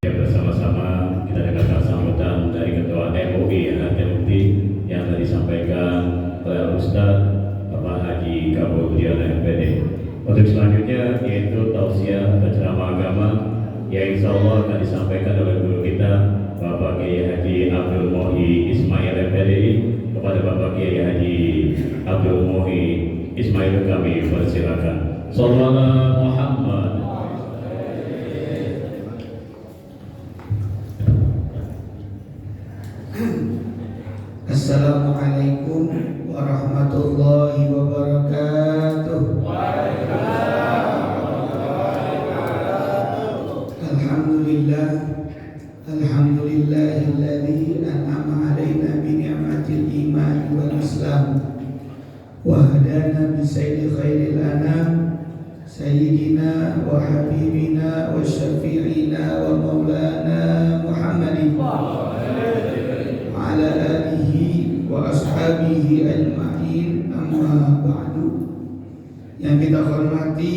Ya, bersama-sama kita dengarkan sambutan dari Ketua MUI Mukti yang tadi disampaikan oleh Ustaz Bapak Haji Kabul Budiono MPD. Untuk selanjutnya yaitu tausiah atau ceramah agama yang insya Allah akan disampaikan oleh guru kita Bapak Kiai Haji Abdul Muhyi Ismail MPDI. Kepada Bapak Kiai Haji Abdul Muhyi Ismail kami persilakan. Sallallahu Muhammad. Assalamualaikum warahmatullahi wabarakatuh. Alhamdulillah, alhamdulillahilladzi an'ama 'alaina bi ni'matil iman wal islam wa hadana bi sayyidi khairil anam sayyidina wa habibina wa syafi'ina wa maulana Muhammadin ala alihi wa ashabihi ajma'in, amma ba'du. Yang kita hormati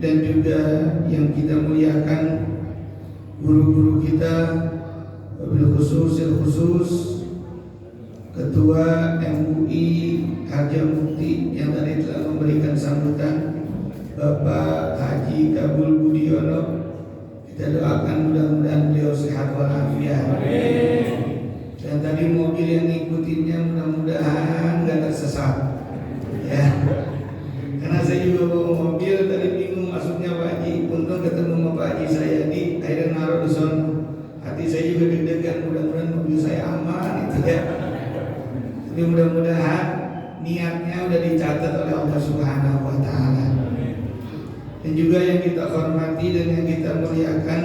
dan juga yang kita muliakan guru-guru kita, wabil khusus Ketua MUI Harjamukti yang tadi telah memberikan sambutan, Bapak Haji Kabul Budiono. Kita doakan mudah-mudahan beliau sehat walafiat. Dan tadi mobil yang ngikutinnya mudah-mudahan gak tersesat, ya. Karena saya juga bawa mobil tadi bingung masuknya Pak Haji. Untung ketemu sama Pak Haji saya di akhirnya naruh di sana. Hati saya juga deg-degan, mudah-mudahan mobil saya aman itu ya. Tapi mudah-mudahan niatnya udah dicatat oleh Allah Subhanahu wa taala. Dan juga yang kita hormati dan yang kita muliakan,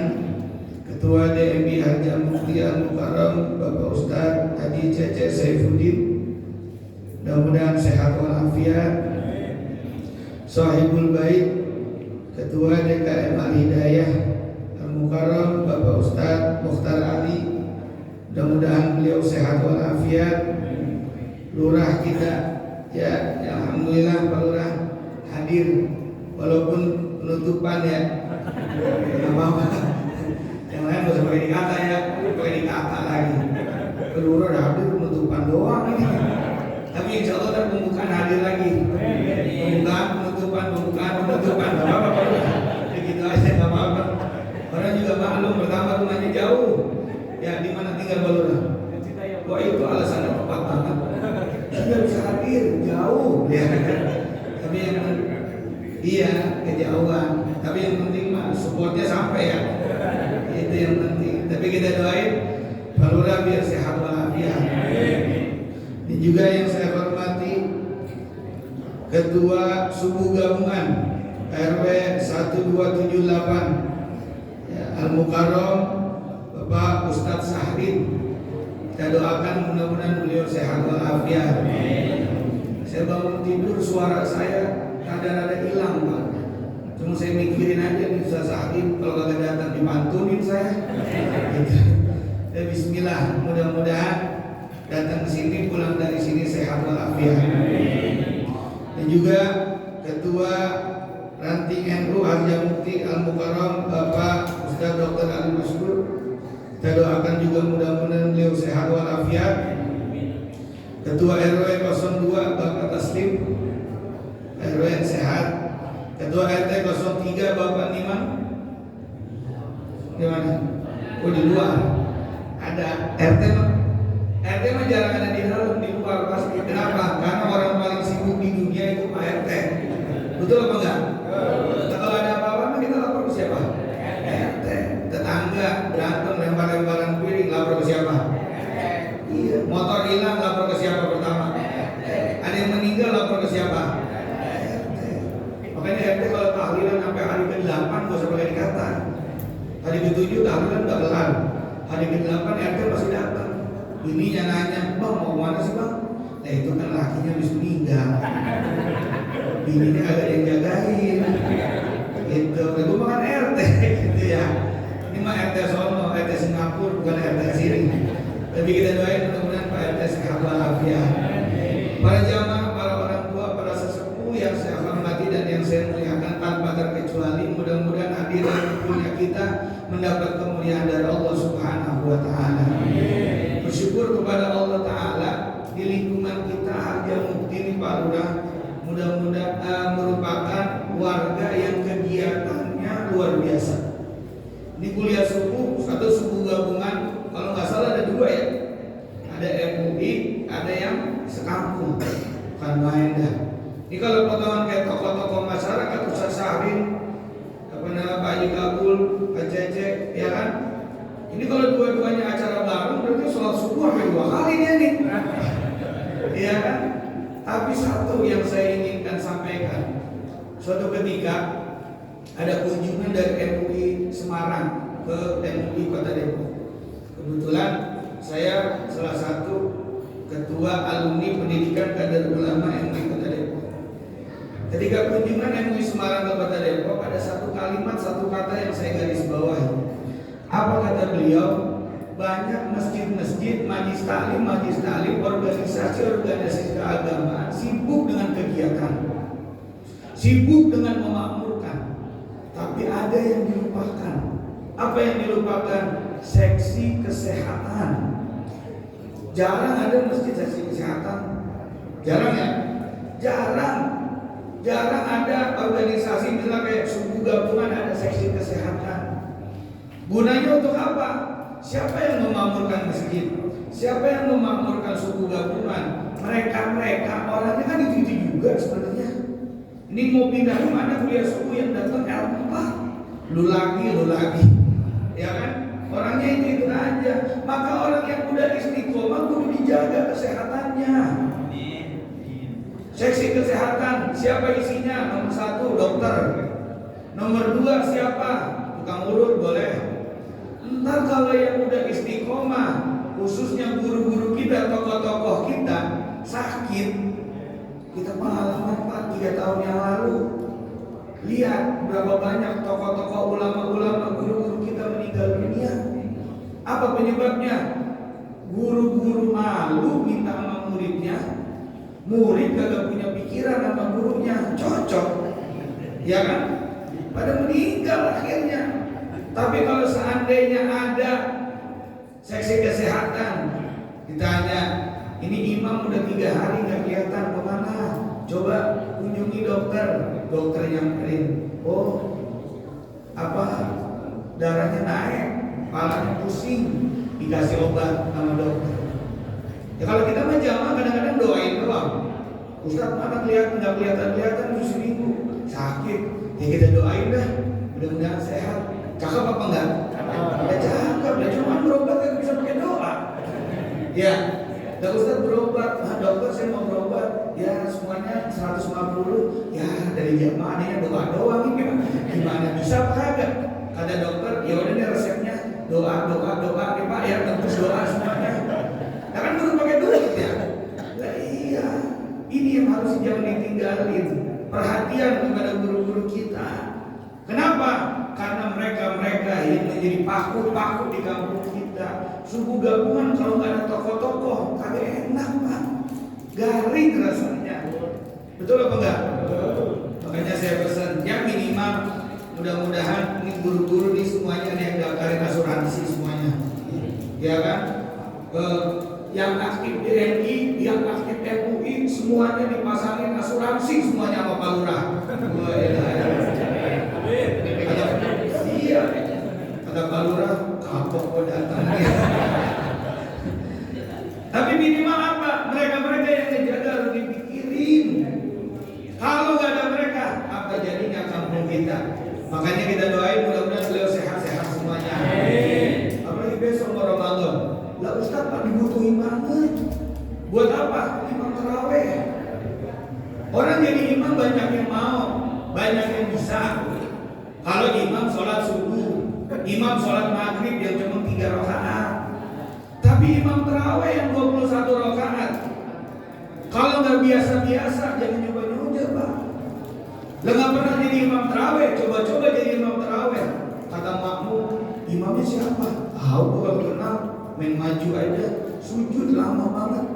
Ketua DMI Harjamukti Al-Mukarram Bapak Ustadz Haji Cece Saifuddin, mudah-mudahan sehat walafiat. Sahibul Bait Ketua DKM Al-Hidayah Al-Mukarram Bapak Ustadz Mukhtar Ali, mudah-mudahan beliau sehat walafiat. Lurah kita ya, alhamdulillah Pak Lurah hadir walaupun penutupan ya, nggak apa-apa. Yang lain gak usah pakai dikata ya, pakai dikata lagi. Kelurahan udah hadir penutupan doang ini. Tapi insya Allah ada pembukaan hadir lagi. Pembukaan, penutupan, gak apa-apa. Begitu aja gak apa-apa. Orang juga maklum, pertama rumahnya jauh. Ya di mana tinggal Balura? Wah itu alasannya tepat banget. Tidak bisa hadir, jauh. Ya. Tapi yang iya kejauhan. Tapi yang penting mah supportnya sampai ya. Itu yang penting. Tapi kita doain Pak Lurah biar sehat walafiat. Dan juga yang saya hormati Ketua Subuh Gabungan RW 1278 ya, Al-Mukarram Bapak Ustadz Sahrin. Kita doakan mudah-mudahan beliau sehat walafiat. Saya bangun tidur suara saya rada-rada hilang Pak. Cuma saya mikirin aja nih Ustaz Sahrin kalau kagak datang dipantunin saya. Gitu. Ya bismillah, mudah-mudahan datang ke sini pulang dari sini sehat walafiat. Dan juga Ketua Ranting NU Harjamukti Al-Mukarram Bapak Ustaz Dr. Ali Masrur. Kita doakan juga mudah-mudahan beliau sehat walafiat. Ketua RW 02 Bapak Taslim, RW sehat. Ketua RT 03 Bapak Niman. Di mana? Oh di luar. Ada RT mah jarang ada di dalam, di luar pasti. Kenapa? Karena orang paling sibuk di dunia itu Pak RT. Betul apa enggak? Nah, kalau ada apa-apa kita lapor ke siapa? RT. Tetangga berantem lempar-lemparan piring lapor ke siapa? Iya. Motor hilang lapor ke siapa pertama? Ada yang meninggal lapor ke siapa? Makanya RT kalau tahlilan sampai hari ke-8 gak usah pakai dikata. Hari ke-7 tahlilan gak kelar. Hari ke-8 RT masih datang. Bininya nanya, "Bang mau mana sih bang?" Nah itu kan lakinya habis meninggal. Bininya agak yang jagain. Gitu. Itu makan RT gitu ya. Ini mah RT sono, RT Singapura bukan RT sini. Tapi kita doain mudah-mudahan Pak RT sehat walafiat. Para jamaah, para orang tua, para sesepuh yang saya hormati dan yang saya muliakan tanpa terkecuali, mudah-mudahan hadiran punya kita mendapat kemuliaan dari Allah Subhanahu wa taala. Bersyukur kepada Allah taala di lingkungan kita Harja Mukti ini Pak Lurah mudah-mudahan merupakan warga yang kegiatannya luar biasa. Ini kuliah subuh atau subuh gabungan, kalau nggak salah ada 2 ya. Ada MUI, ada yang sekampung, bukan main dah. Ini kalau potongan kayak tokoh-tokoh masyarakat, Ustaz Syahrin, apa nama Pak Haji Kabul, Pak Cece, ya kan? Ini kalau dua-duanya acara bareng berarti sholat subuh sampai 2 kali dia nih. Iya kan? Tapi satu yang saya inginkan sampaikan, suatu ketika ada kunjungan dari MUI Semarang ke MUI Kota Depok. Kebetulan saya salah satu ketua alumni pendidikan kader ulama MUI Kota Depok. Ketika kunjungan MUI Semarang ke Kota Depok, ada satu kalimat, satu kata yang saya garis bawahi. Apa kata beliau? Banyak masjid-masjid, majlis taklim, organisasi keagamaan sibuk dengan kegiatan, sibuk dengan memakmurkan, tapi ada yang dilupakan. Apa yang dilupakan? Seksi kesehatan. Jarang ada masjid seksi kesehatan. Jarang ya? Jarang ada organisasi misalnya kayak subuh gabungan ada seksi kesehatan. Gunanya untuk apa? Siapa yang memakmurkan masjid? Siapa yang memakmurkan suku gabungan? Mereka orangnya kan itu juga sebenarnya. Ini mau pindah mana kuliah suku yang datang L4? Lu lagi, ya kan? Orangnya itu aja. Maka orang yang udah istiqomah kudu dijaga kesehatannya. Seksi kesehatan, siapa isinya? Nomor 1 dokter. Nomor 2 siapa? Tukang urut boleh. Ntar kalau yang udah istiqomah, khususnya guru-guru kita, tokoh-tokoh kita sakit, kita pengalaman Pak 3 tahun yang lalu, lihat berapa banyak tokoh-tokoh ulama-ulama guru-guru kita meninggal dunia. Apa penyebabnya? Guru-guru malu minta sama muridnya, murid kagak punya pikiran sama gurunya, cocok, ya kan? Pada meninggal akhirnya. Tapi kalau seandainya ada seksi kesehatan, ditanya, ini imam udah 3 hari nggak kelihatan kemana? Coba kunjungi dokter, dokter nyamperin. Oh, apa? Darahnya naik, kepalanya pusing, dikasih obat sama dokter. Ya kalau kita mah jamaah kadang-kadang doain doang. Ustaz mana nggak kelihatan seminggu sakit, ya kita doain dah, mudah-mudahan sehat. Cakep apa enggak? Ya cakep, ya cuma berobat kan bisa pakai doa. Ya, dan Ustaz berobat, dokter saya mau berobat, ya semuanya 150, ya dari jamaahnya doa doang ini gimana bisa apa kagak? Kata dokter, ya udah nih resepnya doa nih Pak ya, tembus doa semuanya. Nah kan perlu pakai duit ya. Nah, iya, ini yang harus jangan ditinggalin. Perhatian kepada guru-guru kita. Kenapa? Karena mereka yang menjadi paku-paku di kampung kita. Suku gabungan kalau nggak ada tokoh-tokoh kagak enak Pak, garing rasanya. Betul apa enggak? Makanya saya pesan yang minimal mudah-mudahan ini guru-guru ini semuanya yang daftarin asuransi semuanya, ya kan? Yang aktif DNI, yang aktif MUI semuanya dipasangin asuransi semuanya sama Pak Lurah. Iya, kata Pak Lurah, kapok kok datang. Tapi minimal apa? Mereka yang ngejaga harus dipikirin. Kalau nggak ada mereka, apa jadinya kampung kita? Makanya kita doain mudah-mudahan beliau sehat-sehat semuanya. Apalagi besok mau Ramadan. Lah Ustaz Pak dibutuhin banget. Buat apa? Imam taraweh. Orang jadi imam banyak yang mau, banyak yang bisa. Kalau imam sholat subuh, imam sholat maghrib yang cuma 3 rakaat. Tapi imam taraweh yang 21 rakaat. Kalau nggak biasa-biasa, jangan nyoba-nyoba Pak. Lah nggak pernah jadi imam taraweh, coba-coba jadi imam taraweh. Kata makmum, imamnya siapa? Tahu kalau kenal, main maju aja, sujud lama banget.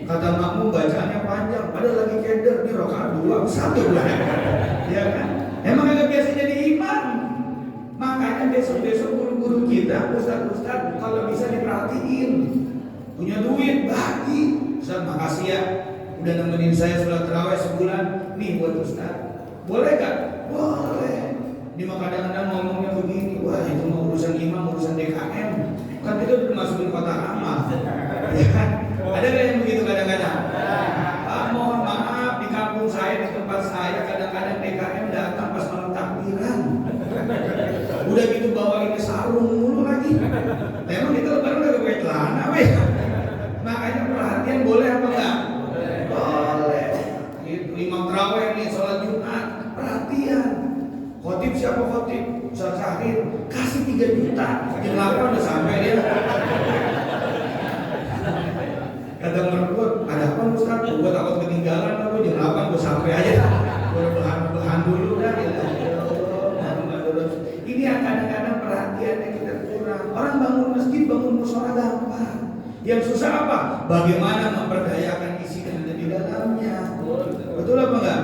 Kata makmum bacanya panjang, padahal lagi keder di rakaat 2, 1 lah. Ya kan? Emang agak biasa jadi imam. Makanya makanya besok-besok guru-guru kita, ustaz-ustaz kalau bisa diperhatiin, punya duit bagi. Ustaz makasih ya, udah nemenin saya sholat tarawih sebulan. Nih buat ustaz, boleh gak? Boleh. Ini mah kadang-kadang ngomongnya begini, wah itu mau urusan imam, urusan DKM, kan itu udah masukin kotak amal. Ya kan? Ada gak yang begitu kadang-kadang? Mohon maaf, di kampung saya, di tempat saya kadang-kadang DKM datang pas malam takbiran. Udah gitu bawain sarung mulu lagi. Memang kita lebaran udah pakai celana, weh. Makanya perhatian boleh apa enggak? Boleh. Gitu, imam tarawih nih sholat Jumat, perhatian. Khotib siapa khotib? Ustaz Syahrir, kasih 3 juta. Jam 8 udah sampai dia. Kata mertua, ada apa Ustaz? Gue takut ketinggalan, aku jam 8 gue sampai aja. Gue berhan dulu dah. Ini yang kadang-kadang perhatiannya kita kurang. Orang bangun masjid, bangun mushola gampang. Yang susah apa? Bagaimana memperdayakan isi yang ada di dalamnya. Betul apa enggak?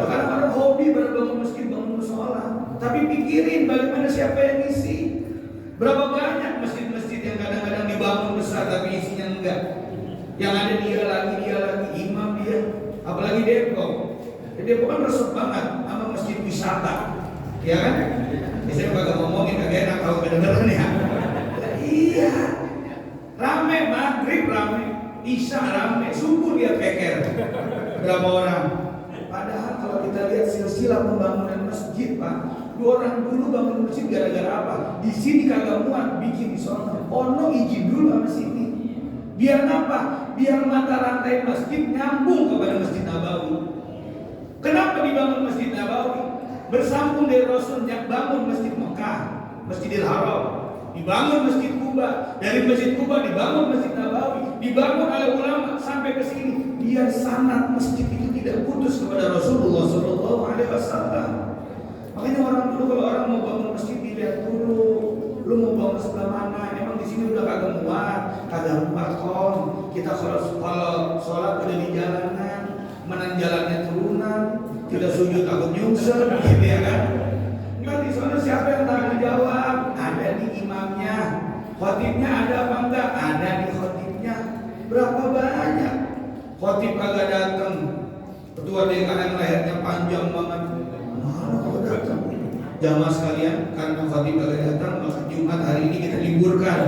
Karena orang hobi bangun masjid, bangun mushola, tapi pikirin bagaimana siapa yang isi. Berapa banyak masjid-masjid yang kadang-kadang dibangun besar tapi isinya enggak. Yang ada dia lagi, imam dia. Apalagi Depok. Depok kan resep banget sama masjid wisata. Ya kan? Biasanya kagak ngomongin, kagak enak kalau kedengeran ya. Iya. Rame maghrib rame, isya rame, subuh dia keker. Berapa orang? Padahal kalau kita lihat silsilah pembangunan masjid, Pak, 2 orang dulu bangun masjid gara-gara apa? Di sini kagak muat, bikin di sana. Ono izin dulu sama sini. Biar apa? Biar mata rantai masjid nyambung kepada Masjid Nabawi. Kenapa dibangun Masjid Nabawi? Bersambung dari Rasul yang bangun Masjid Mekah, Masjidil Haram, dibangun Masjid Kuba, dari Masjid Kuba dibangun Masjid Nabawi, dibangun oleh ulama sampai ke sini. Biar sanad masjid itu tidak putus kepada Rasulullah Sallallahu Alaihi Wasallam. Makanya orang dulu kalau orang mau bangun masjid dilihat dulu, lu mau bangun sebelah mana? Emang di sini udah kagak muat kon. Kita kalau sholat udah di jalanan, mana jalannya turunan, tidak sujud takut nyungsep, gitu ya kan? Enggak, di sana siapa yang tanggung jawab? Ada di imamnya. Khotibnya ada apa enggak? Ada di khotibnya. Berapa banyak khotib kagak datang? Ketua DKM lehernya panjang banget. Mana kagak datang? Jamaah sekalian, karena khotib kagak datang, maka Jumat hari ini kita liburkan.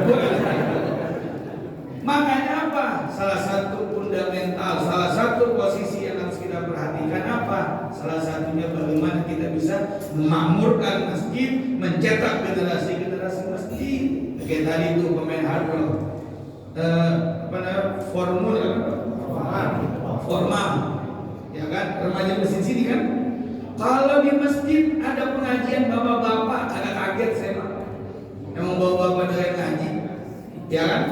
Makanya apa? Salah satu fundamental, salah satu posisi yang harus kita perhatikan apa? Salah satunya bagaimana kita bisa memakmurkan masjid, mencetak generasi-generasi masjid. Kayak tadi itu pemain hardrock, formal, ya kan? Remaja mesin sini kan? Kalau di masjid ada pengajian bapak-bapak, agak kaget saya mah. Emang bapak-bapak dari ngaji, ya kan?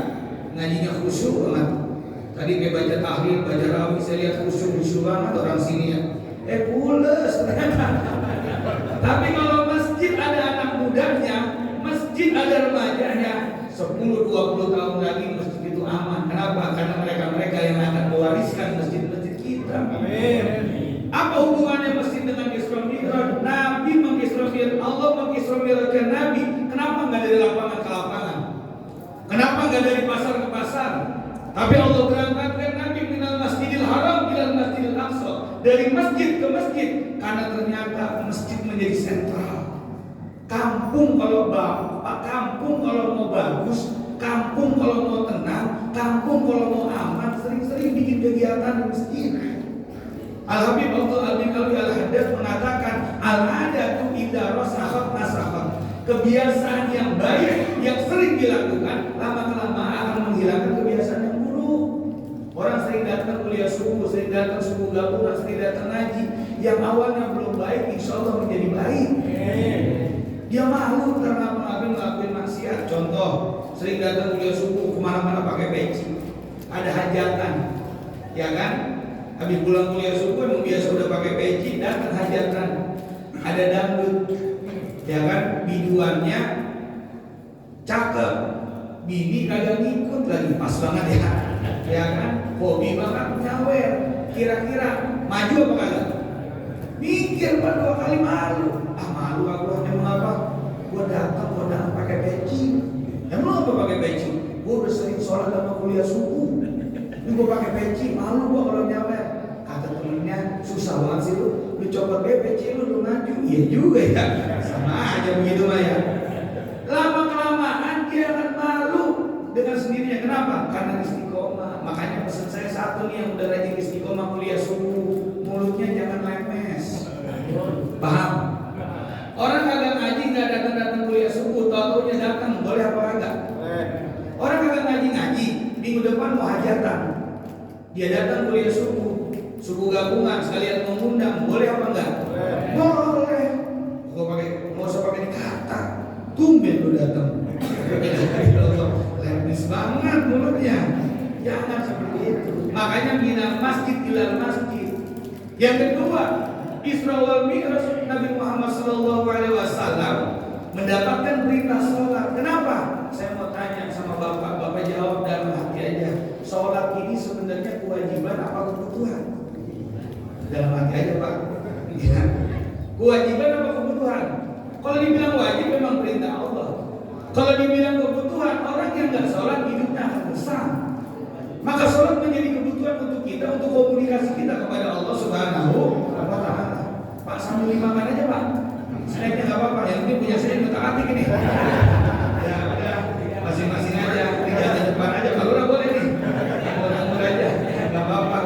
Ngajinya khusyuk banget. Tadi kayak baca tahlil, baca rawi, saya lihat khusyuk banget orang sini ya. Pules. Tapi kalau masjid ada anak mudanya, masjid ada remajanya, 10-20 tahun lagi masjid itu aman. Kenapa? Karena mereka yang akan mewariskan masjid-masjid kita. Amin. Apa hubungannya masjid dengan Isra Mi'raj? Nabi mengisra Mi'raj, Allah mengisra Mi'rajkan Nabi. Kenapa nggak dari lapangan ke lapangan? Kenapa nggak dari pasar ke pasar? Tapi Allah berangkatkan Nabi minal Masjidil Haram ilal Masjidil Aqsa, dari masjid ke masjid, karena ternyata masjid menjadi sentral. Kampung kalau kampung kalau mau bagus, kampung kalau mau tenang, kampung kalau mau aman, sering-sering bikin kegiatan di masjid. Al-Habib Abdul Habib Al-Haddad mengatakan, al-adatu idza rasakhat nasakhat. Kebiasaan yang baik yang sering dilakukan lama-kelamaan akan menghilangkan kebiasaan yang buruk. Orang sering datang kuliah subuh, sering datang subuh gabungan, sering datang ngaji, yang awalnya belum baik, insya Allah menjadi baik. Dia malu karena ngelakuin maksiat. Contoh, sering datang kuliah subuh, kemana-mana pakai peci, ada hajatan, ya kan? Habis pulang kuliah subuh, emang biasa udah pakai peci, datang hajatan, ada dangdut, ya kan? Biduannya cakep, bini kagak ngikut lagi, pas banget ya kan? Hobi banget nyawer, kira-kira maju apa kagak? Mikir 2 kali malu, malu aku emang apa? Gue datang pakai peci. Emang apa pakai peci? Gue udah sering sholat sama kuliah subuh. Ini gue pakai peci, malu gue kalau nyawer. Kata temennya, susah banget sih lu copot peci lu maju. Iya juga ya, sama aja begitu mah ya. Lama-kelamaan dia akan malu dengan sendirinya. Kenapa? Karena istiqomah. Makanya pesan saya satu nih, yang udah rajin istiqomah kuliah subuh, mulutnya jangan lemes. Paham? Orang kagak ngaji nggak datang kuliah subuh, tahu-taunya datang, boleh apa kagak? Orang kagak ngaji, minggu depan mau hajatan, dia datang kuliah subuh gabungan sekalian mengundang, boleh apa enggak? Boleh. Nggak usah pakai kata, tumben lu datang. Lemes banget mulutnya. Jangan seperti itu. Makanya bina masjid ilal masjid. Yang kedua, Isra wal Mi'raj Nabi Muhammad SAW mendapatkan perintah sholat. Kenapa? Saya mau tanya sama bapak jawab dalam hati aja. Sholat ini sebenarnya kewajiban apa kebutuhan? Dalam hati aja Pak. Ya. Kewajiban apa kebutuhan? Kalau dibilang wajib memang perintah Allah. Kalau dibilang kebutuhan, orang yang nggak sholat hidupnya akan besar. Maka sholat menjadi kebutuhan untuk kita, untuk komunikasi kita kepada Allah Subhanahu wa Ta'ala. Pak, sambil dimakan aja Pak. Snacknya nggak apa-apa, yang penting punya saya mutaati ini. Ya udah, masing-masing aja, tinggal di depan aja. Kalau udah boleh nih, murah aja, nggak apa-apa.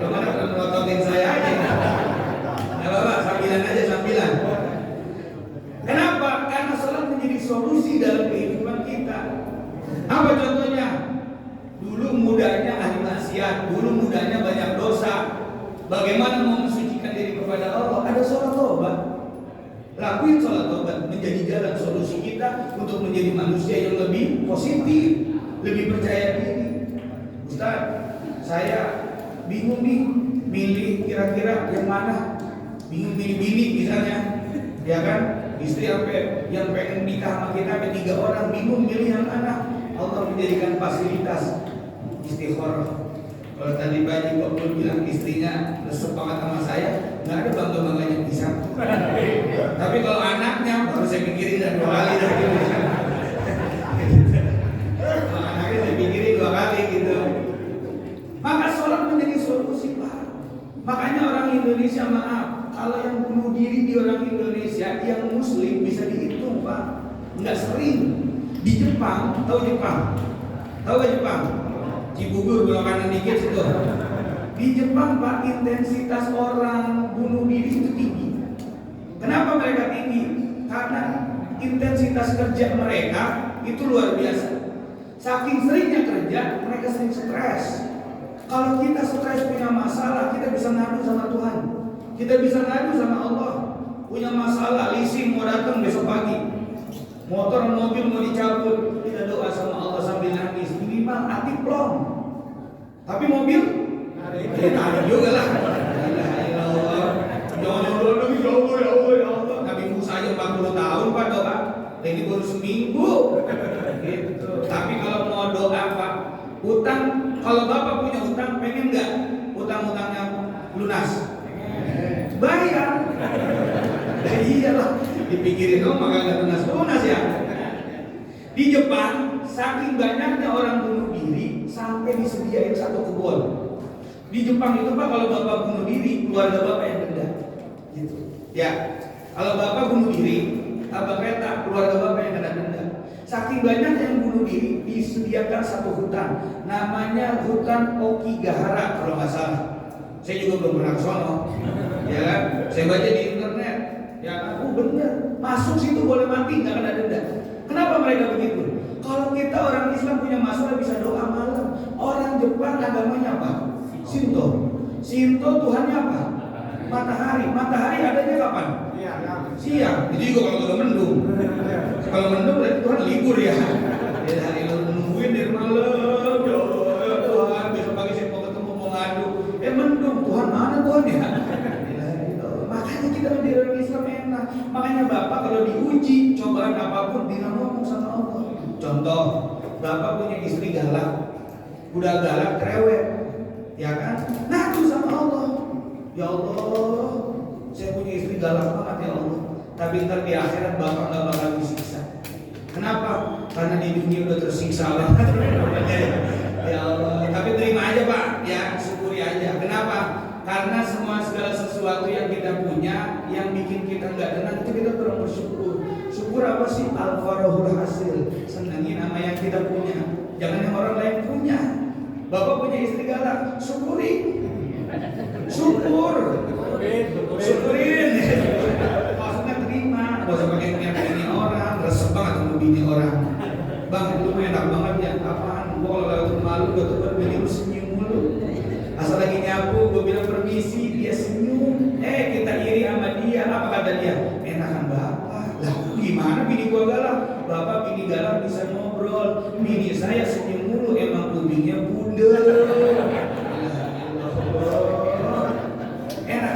Kemana melototin saya aja. Nggak apa-apa, sambilan. Kenapa? Karena sholat menjadi solusi dalam kehidupan kita. Apa contohnya? Dulu mudanya ahli maksiat, dulu mudanya banyak dosa. Bagaimana mau mensucikan diri kepada Allah? Ada sholat tobat. Lakuin sholat tobat, menjadi jalan solusi kita untuk menjadi manusia yang lebih positif, lebih percaya diri. Ustaz, saya bingung nih, milih kira-kira yang mana? Bingung milih bini misalnya, ya kan? Istri sampai yang pengen nikah sama kita sampai 3 orang, bingung milih yang mana? Allah menjadikan fasilitas istikharah. Kalau tadi Pak Bapak bilang istrinya resep banget sama saya, nggak ada bangga-bangganya bisa. Tapi kalau anaknya baru saya pikirin dan 2 kali dari itu. Kalau anaknya saya pikirin 2 kali gitu. Maka sholat menjadi solusi Pak. Makanya orang Indonesia, maaf, kalau yang bunuh diri di orang Indonesia yang Muslim bisa dihitung Pak, nggak sering. Di Jepang, tahu Jepang? Tahu gak Jepang? Cibubur belok kanan dikit situ. Di Jepang Pak, intensitas orang bunuh diri itu tinggi. Kenapa mereka tinggi? Karena intensitas kerja mereka itu luar biasa. Saking seringnya kerja, mereka sering stres. Kalau kita stres punya masalah, kita bisa ngadu sama Tuhan. Kita bisa ngadu sama Allah. Punya masalah, leasing mau datang besok pagi, motor mobil mau dicabut, kita doa sama Allah sambil nangis, minimal hati plong. Tapi mobil tarik juga lah. Ya Allah. Nabi Musa aja 40 tahun Pak doa, ini baru seminggu. Gitu. Tapi kalau mau doa Pak, utang, kalau Bapak punya utang, pengen nggak utang-utangnya lunas? Bayar. Iyalah, dipikirin dong maka nggak lunas ya. Di Jepang, saking banyaknya orang bunuh diri sampai disediain 1 kebun. Di Jepang itu Pak, kalau Bapak bunuh diri, keluarga Bapak yang denda. Gitu. Ya, kalau Bapak bunuh diri, tabrak kereta, keluarga Bapak yang kena denda. Saking banyak yang bunuh diri, disediakan 1 hutan, namanya hutan Okigahara kalau nggak salah. Saya juga belum pernah ke sono. Ya kan? Saya baca di internet. Ya, aku bener. Masuk situ boleh mati, nggak kena denda. Kenapa mereka begitu? Kalau kita orang Islam punya masalah bisa doa malam. Orang Jepang agamanya apa? Shinto. Shinto Tuhannya apa? Matahari. Matahari adanya kapan? Siang. Itu juga kalau udah mendung. Kalau mendung berarti Tuhan libur ya. Dari hari lu nungguin dari malam. Ya Allah, ya Tuhan, besok pagi saya mau ketemu, mau ngadu. Mendung. Tuhan mana Tuhan ya? Makanya kita menjadi orang Islam enak. Makanya Bapak kalau diuji cobaan apapun, bilang ngomong sama Allah. Contoh, Bapak punya istri galak, udah galak cerewet, ya kan? Ngadu sama Allah. Ya Allah, saya punya istri galak banget ya Allah. tapi ntar di akhirat bapak nggak bakal disiksa. Kenapa? Karena di dunia udah tersiksa banget. Ya Allah, tapi terima aja Pak, ya syukuri aja. Kenapa? Karena segala sesuatu yang kita punya, yang bikin kita nggak tenang itu kita kurang bersyukur. Syukur apa sih? Al-farahul hasil. Senangin sama yang kita punya, jangan yang orang lain punya. Bapak punya istri galak, syukuri. Syukurin. Maksudnya terima. Gak usah pakai niat ini orang, resep banget sama bini orang. Bang, itu enak banget ya. Apaan? Gua kalau lewat rumah lu, gua tuh bini lu senyum mulu. Asal lagi nyapu, gua bilang permisi, dia senyum. Kita iri sama dia. Apa kata dia? Enakan bapak. Lah, gimana bini gua galak? Bapak bini galak bisa ngobrol. Bini saya senyum mulu, emang kupingnya budel. Enak.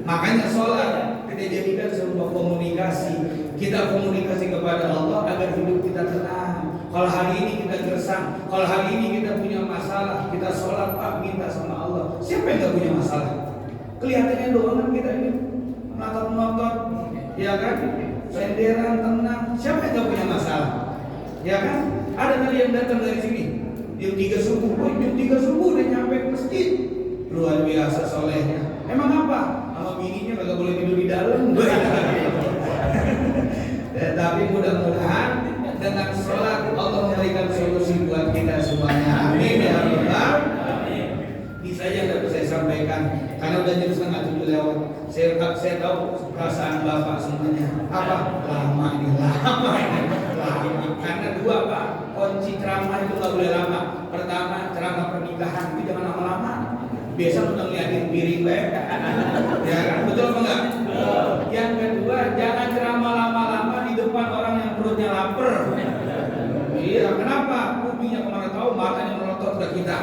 Makanya sholat kita jadikan sebuah komunikasi. Kita komunikasi kepada Allah agar hidup kita tenang. Kalau hari ini kita gersang, kalau hari ini kita punya masalah, kita sholat Pak minta sama Allah. Siapa yang gak punya masalah? Kelihatannya doang kan kita ini menonton, ya kan? Senderan tenang. Siapa yang gak punya masalah? Ya kan? Ada tadi yang datang dari sini jam 3 subuh, jam 3 subuh udah nyampe ke masjid. Luar biasa solehnya. Emang apa? Sama bininya kagak boleh tidur di dalam. Tapi mudah-mudahan dengan sholat Allah memberikan solusi buat kita semuanya. Amin ya Allah. Ini saja yang dapat saya sampaikan. Karena udah jam 6:30 lewat. Saya tahu perasaan Bapak semuanya. Apa? Lama ini. Karena dua Pak, kunci ceramah itu nggak boleh lama. Pertama, ceramah pernikahan itu jangan lama-lama. Biasa udah ngeliatin piring ya kan, betul apa enggak? Yang kedua, jangan ceramah lama-lama di depan orang yang perutnya lapar. Iya, kenapa? Kupingnya kemana tahu, matanya melotot ke kita.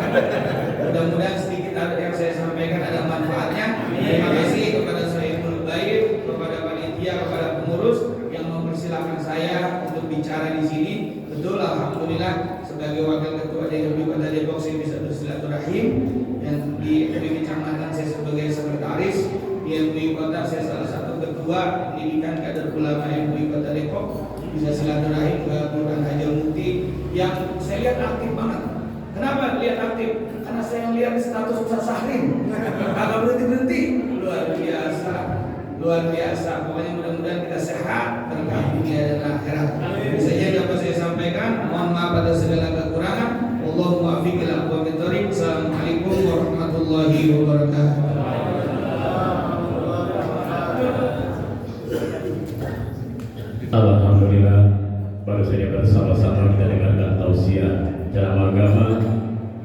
Mudah-mudahan sedikit ada yang saya sampaikan ada manfaatnya. Terima kasih kepada Sayyidul Baik, kepada panitia, kepada pengurus yang mempersilahkan saya untuk bicara di sini. Betul, alhamdulillah sebagai wakil ketua DPP Kota Depok saya bisa bersilaturahim. Dan di MUI Kecamatan saya sebagai sekretaris, di MUI Kota saya salah satu ketua pendidikan kader ulama MUI Kota Depok. Bisa silaturahim ke Kelurahan Hajal Mukti yang saya lihat aktif banget. Kenapa lihat aktif? Karena saya lihat status Ustaz Sahrim agak berhenti. Luar biasa. Pokoknya mudah-mudahan kita sehat, berkah dunia dan akhirat. Ini saja yang dapat saya sampaikan. Mohon maaf atas segala kekurangan. Allahumma afiq ila aqwamit thoriq. Assalamualaikum warahmatullahi wabarakatuh. Alhamdulillah, baru saja bersama-sama kita dengarkan tausiah ceramah agama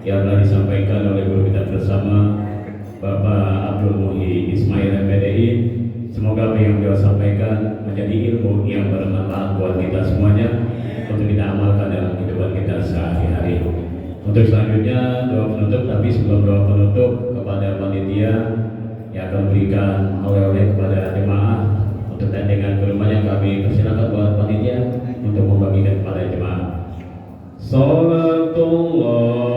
yang telah disampaikan oleh guru kita bersama Bapak Abdul Muhi Ismail MPDI. Semoga apa yang beliau sampaikan menjadi ilmu yang bermanfaat buat kita semuanya untuk kita amalkan dalam kehidupan kita sehari-hari. Untuk selanjutnya doa penutup, tapi sebelum doa penutup kepada panitia yang akan memberikan oleh-oleh kepada jemaah untuk dengan kurma yang kami persilakan buat panitia untuk membagikan kepada jemaah. Salatullah